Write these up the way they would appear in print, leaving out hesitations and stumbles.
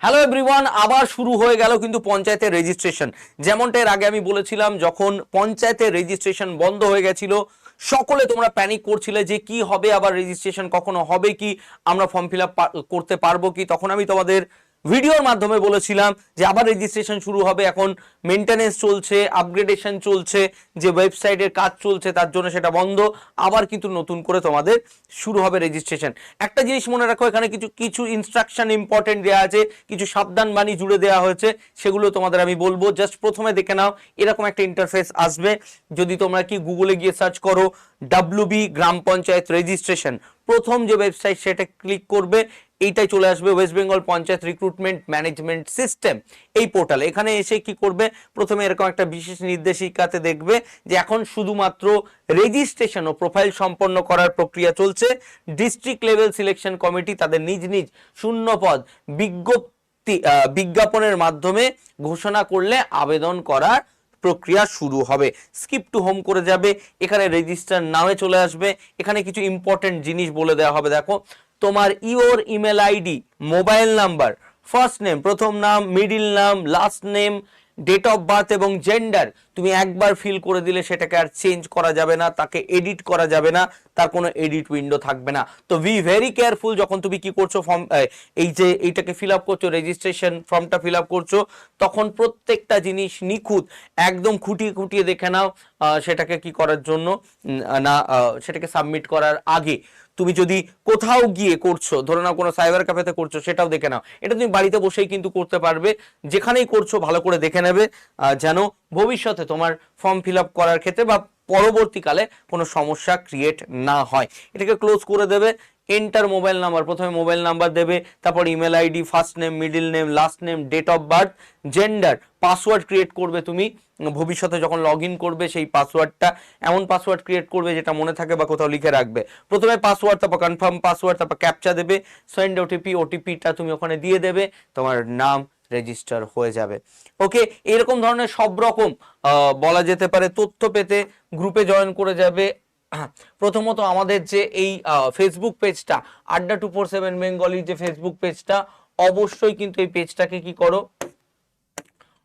Hello everyone, আবার শুরু হয়ে গেল কিন্তু পঞ্চায়েতের রেজিস্ট্রেশন। যেমনটা এর আগে আমি বলেছিলাম, যখন পঞ্চায়েতের রেজিস্ট্রেশন বন্ধ হয়ে গেছিল সকলে তোমরা প্যানিক করছিলে যে কি হবে, আবার রেজিস্ট্রেশন কখনো হবে কি, আমরা ফর্ম ফিল আপ করতে পারবো কি। তখন আমি তোমাদের ভিডিওর মাধ্যমে বলেছিলাম যে আবার রেজিস্ট্রেশন শুরু হবে, এখন মেনটেনেন্স চলছে, আপগ্রেডেশন চলছে, যে ওয়েবসাইটের কাজ চলছে তার জন্য সেটা বন্ধ, আবার কিন্তু নতুন করে তোমাদের শুরু হবে রেজিস্ট্রেশন। একটা জিনিস মনে রাখো, এখানে কিছু কিছু ইনস্ট্রাকশন ইম্পর্টেন্ট দেওয়া আছে, কিছু সাবধান বাণী জুড়ে দেওয়া হয়েছে, সেগুলো তোমাদের আমি বলবো। জাস্ট প্রথমে দেখে নাও, এরকম একটা ইন্টারফেস আসবে। যদি তোমরা কি গুগলে গিয়ে সার্চ করো ডাব্লিউবি গ্রাম পঞ্চায়েত রেজিস্ট্রেশন, প্রথম যে ওয়েবসাইট সেটা ক্লিক করবে, এইটাই চলে আসবে West Bengal panchayat recruitment management system, এই পোর্টালে। এখানে এসে কি করবে, প্রথমে এরকম একটা বিশেষ নির্দেশিকাতে দেখবে যে এখন শুধুমাত্র রেজিস্ট্রেশন ও প্রোফাইল সম্পন্ন করার প্রক্রিয়া চলছে। ডিস্ট্রিক্ট লেভেল সিলেকশন কমিটি তাদের নিজ নিজ শূন্য পদ বিজ্ঞাপনের মাধ্যমে ঘোষণা করলে আবেদন করার প্রক্রিয়া শুরু হবে। স্কিপ টু হোম করে যাবে, এখানে রেজিস্টার নামে চলে আসবে। এখানে কিছু ইম্পর্টেন্ট জিনিস বলে দেওয়া হবে। দেখো, তোমার your email ID, mobile number, first name প্রথম নাম, মিডিল নাম, last name, date of birth এবং জেন্ডার তুমি একবার ফিল করে দিলে সেটাকে আর চেঞ্জ করা যাবে না, তাকে এডিট করা যাবে না, তার কোনো এডিট উইন্ডো থাকবে না। তো বি ভেরি কেয়ারফুল যখন তুমি কি করছো, ফর্ম এই যে এইটাকে ফিল আপ করছো, রেজিস্ট্রেশন ফর্মটা ফিল আপ করছো, তখন প্রত্যেকটা জিনিস নিখুঁত একদম খুঁটিয়ে খুঁটিয়ে দেখে নাও। সেটাকে কি করার জন্য না, সেটাকে সাবমিট করার আগে তুমি যদি কোথাও গিয়ে করছো, ধরে নাও কোনো সাইবার ক্যাফেতে করছো, সেটাও দেখে নাও। এটা তুমি বাড়িতে বসেই কিন্তু করতে পারবে, যেখানেই করছো ভালো করে দেখে নেবে, যেন ভবিষ্যতে তোমার ফর্ম ফিল আপ করার ক্ষেত্রে বা পরবর্তীকালে কোনো সমস্যা ক্রিয়েট না হয়। এটাকে ক্লোজ করে দেবে। এন্টার মোবাইল নাম্বার, প্রথমে মোবাইল নাম্বার দেবে, তারপর email ID, first name, middle name, last name, date of birth, gender. Password create করবে তুমি ভবিষ্যতে যখন লগ ইন করবে, সেই পাসওয়ার্ডটা এমন পাসওয়ার্ড ক্রিয়েট করবে যেটা মনে থাকে বা কোথাও লিখে রাখবে। প্রথমে পাসওয়ার্ড, তারপর কনফার্ম পাসওয়ার্ড, তারপর ক্যাপচা দেবে, সেন্ড ওটিপি, ওটিপিটা তুমি ওখানে দিয়ে দেবে, তোমার নাম রেজিস্টার হয়ে যাবে। ওকে, এরকম ধরনের সব রকম বলা যেতে পারে তথ্য পেতে গ্রুপে জয়েন করে যাবে। প্রথমত আমাদের যে এই ফেসবুক পেজটা, আড্ডা 247 বেঙ্গলির যে ফেসবুক পেজটা, অবশ্যই কিন্তু এই পেজটাকে কি করো,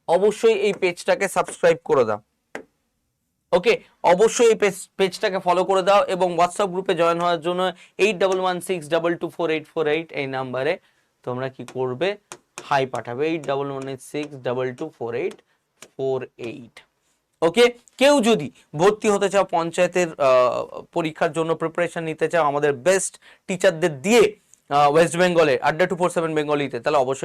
অবশ্যই এই পেজটাকে সাবস্ক্রাইব করে দাও। ওকে, অবশ্যই এই পেজটাকে ফলো করে দাও এবং হোয়াটসঅ্যাপ গ্রুপে জয়েন হওয়ার জন্য 8116224848 এই নাম্বারে তোমরা কি করবে, হাই পাঠাবে, 8116224848। ওকে, কেউ যদি ভর্তি হতে চাও, পঞ্চায়েতের পরীক্ষার জন্য প্রিপারেশন নিতে চাও আমাদের বেস্ট টিচারদের দিয়ে ওয়েস্ট বেঙ্গলে আড্ডা 247 বেঙ্গলিতে, তাহলে অবশ্যই